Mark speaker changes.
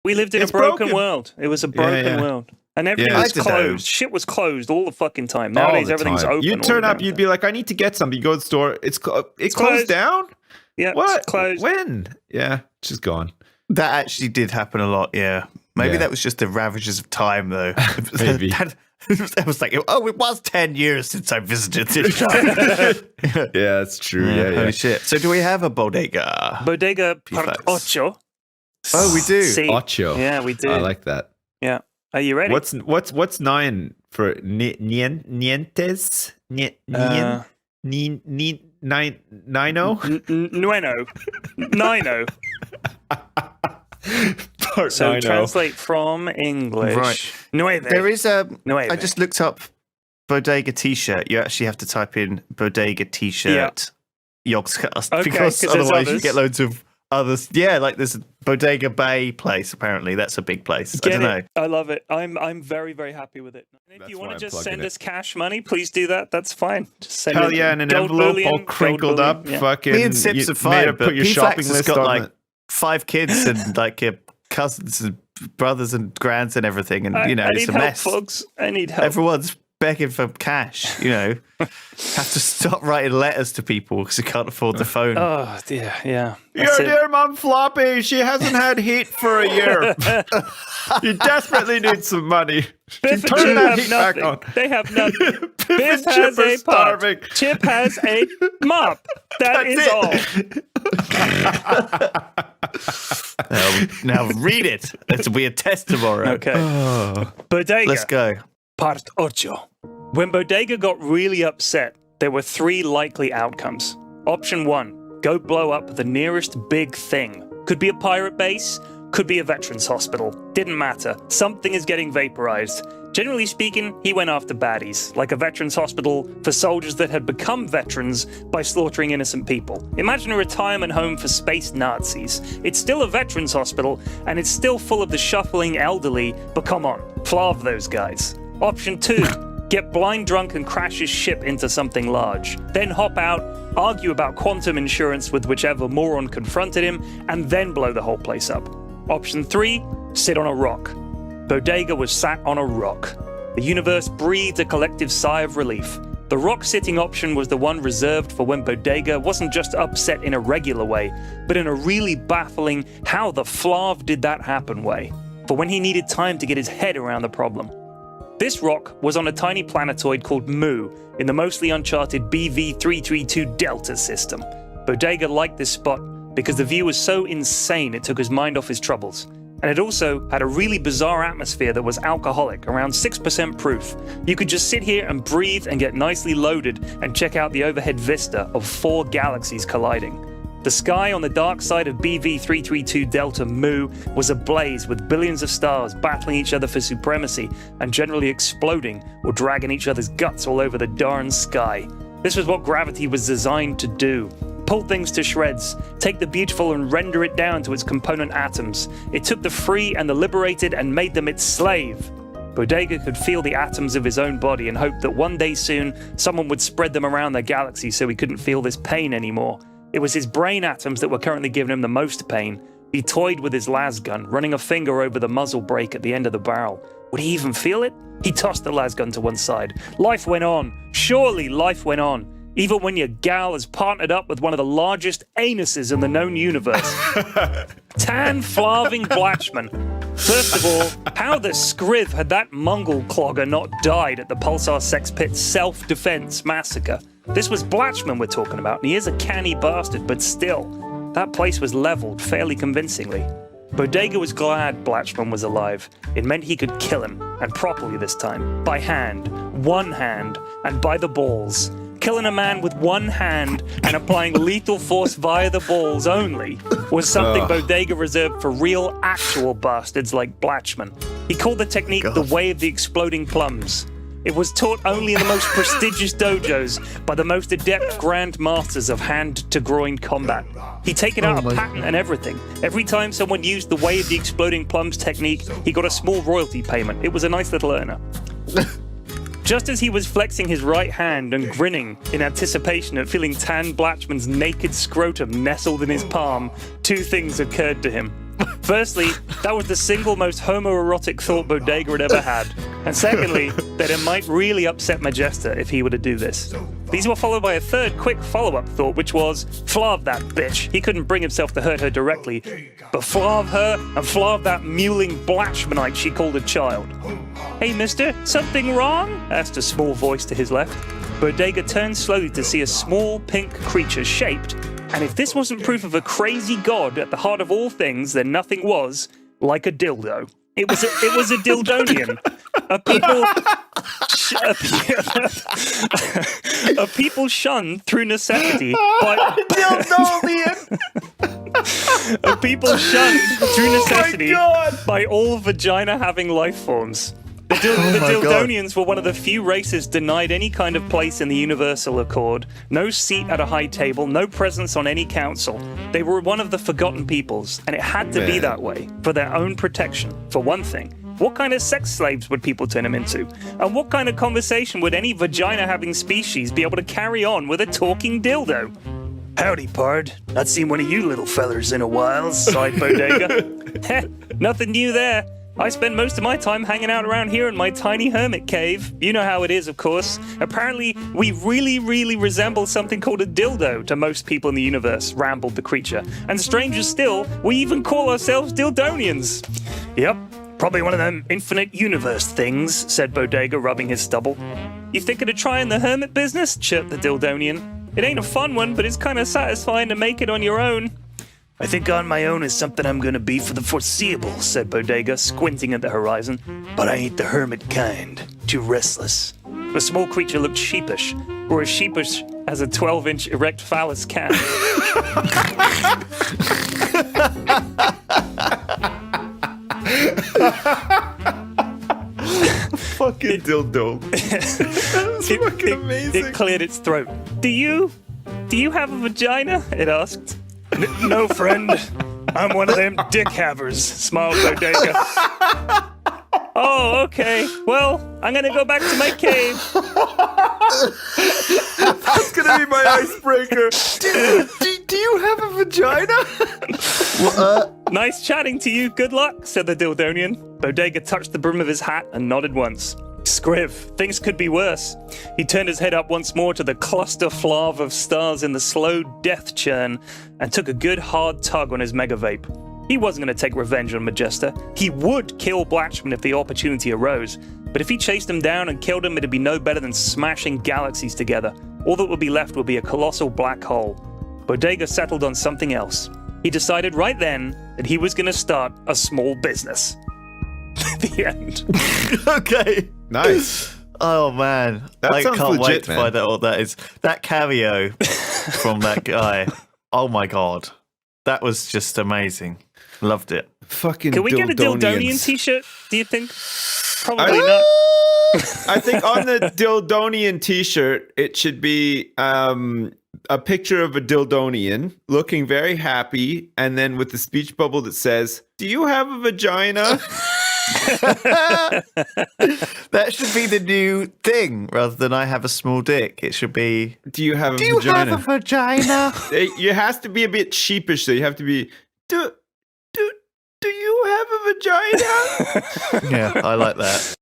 Speaker 1: We lived in a broken world. It was a broken world. And everything was closed. Shit was closed all the fucking time. Nowadays, everything's open.
Speaker 2: You'd turn up, you'd be like, I need to get something. You go to the store. It's closed down?
Speaker 1: Yeah.
Speaker 2: What?
Speaker 1: It's closed.
Speaker 2: When? Yeah. It's just gone.
Speaker 3: That actually did happen a lot, yeah. Maybe that was just the ravages of time, though.
Speaker 2: Maybe.
Speaker 3: That was like, it was 10 years since I visited this time.
Speaker 2: Yeah, that's true. Yeah,
Speaker 3: Holy shit. So do we have a bodega?
Speaker 1: Bodega part Ocho.
Speaker 3: Oh, we do.
Speaker 1: Sí.
Speaker 2: Ocho.
Speaker 1: Yeah, we do.
Speaker 2: I like that.
Speaker 1: Yeah. Are you ready?
Speaker 2: What's 9 for nientes? Nino?
Speaker 1: Nino. So
Speaker 2: Nino.
Speaker 1: translate from English.
Speaker 3: Right.
Speaker 1: Nueve.
Speaker 3: There is
Speaker 1: Nueve.
Speaker 3: I just looked up bodega t-shirt. You actually have to type in bodega t-shirt Yogscast because otherwise you get loads of others. Yeah, like there's a Bodega Bay place, apparently. That's a big place. I don't know.
Speaker 1: I love it. I'm very, very happy with it. And if you want to just send us cash money, please do that. That's fine. Just send it
Speaker 2: in an envelope all crinkled up.
Speaker 1: Yeah.
Speaker 2: Fucking,
Speaker 3: Me and Sips are fine, but
Speaker 2: put your shopping
Speaker 3: has
Speaker 2: list
Speaker 3: got
Speaker 2: on
Speaker 3: like
Speaker 2: it.
Speaker 3: 5 kids and like cousins and brothers and grands and everything. And,
Speaker 1: I
Speaker 3: it's
Speaker 1: need
Speaker 3: a
Speaker 1: help,
Speaker 3: mess.
Speaker 1: folks. I need help.
Speaker 3: Everyone's begging for cash, Have to stop writing letters to people because they can't afford the phone.
Speaker 1: Oh, dear. Yeah.
Speaker 2: Your dear mum Floppy, she hasn't had heat for a year. You desperately need some money.
Speaker 1: Biff and
Speaker 2: Turn
Speaker 1: Chip
Speaker 2: that
Speaker 1: have
Speaker 2: heat back
Speaker 1: nothing.
Speaker 2: on.
Speaker 1: They have nothing. Biff
Speaker 2: and
Speaker 1: has
Speaker 2: Chip are
Speaker 1: a
Speaker 2: starving.
Speaker 1: pot. Chip has a mop. That's all.
Speaker 3: Now read it. It'll be a test tomorrow.
Speaker 1: Okay. Bodega.
Speaker 3: Let's go.
Speaker 1: Part Ocho. When Bodega got really upset, there were 3 likely outcomes. Option 1, go blow up the nearest big thing. Could be a pirate base, could be a veterans hospital. Didn't matter. Something is getting vaporized. Generally speaking, he went after baddies, like a veterans hospital for soldiers that had become veterans by slaughtering innocent people. Imagine a retirement home for space Nazis. It's still a veterans hospital, and it's still full of the shuffling elderly, but come on, flav those guys. Option 2, get blind drunk and crash his ship into something large. Then hop out, argue about quantum insurance with whichever moron confronted him, and then blow the whole place up. Option 3, sit on a rock. Bodega was sat on a rock. The universe breathed a collective sigh of relief. The rock-sitting option was the one reserved for when Bodega wasn't just upset in a regular way, but in a really baffling how the flav did that happen way, for when he needed time to get his head around the problem. This rock was on a tiny planetoid called Mu in the mostly uncharted BV332 Delta system. Bodega liked this spot because the view was so insane it took his mind off his troubles. And it also had a really bizarre atmosphere that was alcoholic, around 6% proof. You could just sit here and breathe and get nicely loaded and check out the overhead vista of 4 galaxies colliding. The sky on the dark side of BV332 Delta Mu was ablaze with billions of stars battling each other for supremacy and generally exploding or dragging each other's guts all over the darn sky. This was what gravity was designed to do. Pull things to shreds, take the beautiful and render it down to its component atoms. It took the free and the liberated and made them its slave. Bodega could feel the atoms of his own body and hoped that one day soon someone would spread them around the galaxy so he couldn't feel this pain anymore. It was his brain atoms that were currently giving him the most pain. He toyed with his las gun, running a finger over the muzzle brake at the end of the barrel. Would he even feel it? He tossed the las gun to one side. Life went on. Surely life went on. Even when your gal has partnered up with one of the largest anuses in the known universe. Tan flaving Blatchman. First of all, how the scriv had that Mongol clogger not died at the Pulsar Sex Pit self-defense massacre? This was Blatchman we're talking about, and he is a canny bastard, but still, that place was leveled fairly convincingly. Bodega was glad Blatchman was alive. It meant he could kill him, and properly this time. By hand, one hand, and by the balls. Killing a man with one hand and applying lethal force via the balls only was something Bodega reserved for real, actual bastards like Blatchman. He called the technique the Way of the Exploding Plums. It was taught only in the most prestigious dojos by the most adept grandmasters of hand-to-groin combat. He'd taken out a patent and everything. Every time someone used the Way of the Exploding Plums technique, he got a small royalty payment. It was a nice little earner. Just as he was flexing his right hand and grinning in anticipation at feeling Tan Blatchman's naked scrotum nestled in his palm, 2 things occurred to him. Firstly, that was the single most homoerotic thought Bodega had ever had. And secondly, that it might really upset Majesta if he were to do this. These were followed by a third quick follow-up thought, which was, flav that bitch. He couldn't bring himself to hurt her directly, but flav her and flav that mewling blatchmanite she called a child. Hey, mister, something wrong? Asked a small voice to his left. Bodega turned slowly to see a small pink creature shaped, and if this wasn't proof of a crazy god at the heart of all things, then nothing was, like a dildo. It was a dildonian. A people shunned through necessity by
Speaker 2: Dildonian.
Speaker 1: a people shunned through necessity by all vagina-having life forms. The Dildonians were one of the few races denied any kind of place in the universal accord, no seat at a high table, no presence on any council. They were one of the forgotten peoples, and it had to be that way, for their own protection. For one thing, what kind of sex slaves would people turn them into? And what kind of conversation would any vagina-having species be able to carry on with a talking dildo? Howdy, pard. Not seen one of you little fellers in a while, sighed Bodega. Nothing new there. I spend most of my time hanging out around here in my tiny hermit cave. You know how it is, of course. Apparently, we really, really resemble something called a dildo to most people in the universe, rambled the creature. And stranger still, we even call ourselves Dildonians. Yep, probably one of them infinite universe things, said Bodega, rubbing his stubble. You thinking of trying the hermit business? Chirped the Dildonian. It ain't a fun one, but it's kind of satisfying to make it on your own. I think on my own is something I'm gonna be for the foreseeable, said Bodega, squinting at the horizon. But I ain't the hermit kind. Too restless. The small creature looked sheepish, or as sheepish as a 12-inch erect phallus can.
Speaker 2: Fucking dildo. That's fucking amazing.
Speaker 1: It cleared its throat. Do you have a vagina? It asked. No, friend. I'm one of them dick-havers, smiled Bodega. Oh, okay. Well, I'm gonna go back to my cave.
Speaker 2: That's gonna be my icebreaker. Do you have a vagina?
Speaker 1: Nice chatting to you. Good luck, said the Dildonian. Bodega touched the brim of his hat and nodded once. Scriv, things could be worse. He turned his head up once more to the cluster flav of stars in the slow death churn and took a good hard tug on his mega vape. He wasn't going to take revenge on Majesta. He would kill Blatchman if the opportunity arose, but if he chased him down and killed him, it'd be no better than smashing galaxies together. All that would be left would be a colossal black hole. Bodega settled on something else. He decided right then that he was going to start a small business. The end.
Speaker 3: Okay.
Speaker 2: Nice.
Speaker 3: Oh man,
Speaker 2: That
Speaker 3: I
Speaker 2: sounds
Speaker 3: can't wait
Speaker 2: legit,
Speaker 3: to
Speaker 2: man.
Speaker 3: find out what that is. That cameo from that guy. Oh my god, that was just amazing. Loved it.
Speaker 2: Fucking
Speaker 1: Can we get a Dildonian
Speaker 2: Dildonians.
Speaker 1: t-shirt, do you think? Probably not.
Speaker 2: I think on the Dildonian t-shirt, it should be a picture of a Dildonian looking very happy, and then with the speech bubble that says, "Do you have a vagina?"
Speaker 3: That should be the new thing rather than I have a small dick. It should be,
Speaker 2: Do you have a
Speaker 3: do you
Speaker 2: vagina?
Speaker 3: have a vagina?
Speaker 2: It has to be a bit sheepish, so you have to be, do you have a vagina?
Speaker 3: Yeah, I like that.